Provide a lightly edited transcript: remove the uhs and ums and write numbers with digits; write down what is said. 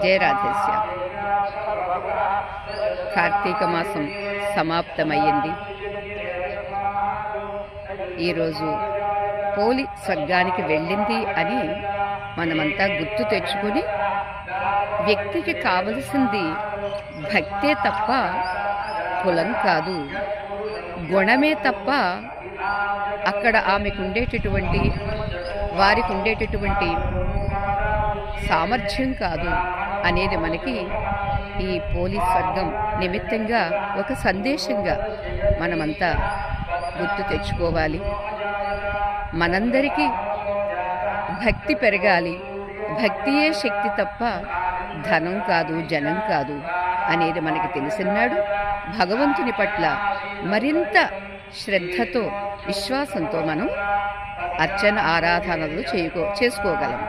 జయ రాధేశ్యామ్. కార్తీక మాసం సమాప్తమయ్యింది. ఈరోజు పోలి స్వర్గానికి వెళ్ళింది అని మనమంతా గుర్తు తెచ్చుకొని, వ్యక్తికి కావలసింది భక్తే తప్ప కులం కాదు, గుణమే తప్ప అక్కడ ఆమెకు ఉండేటటువంటి వారికి ఉండేటటువంటి సామర్థ్యం కాదు అనేది మనకి ఈ పోలీస్ స్వర్గం నిమిత్తంగా ఒక సందేశంగా మనమంతా గుర్తు తెచ్చుకోవాలి. మనందరికీ భక్తి పెరగాలి. భక్తియే శక్తి తప్ప ధనం కాదు, జనం కాదు అనేది మనకి తెలిసినాడు. భగవంతుని పట్ల మరింత శ్రద్ధతో, విశ్వాసంతో మనం అర్చన ఆరాధనలు చేసుకోగలం.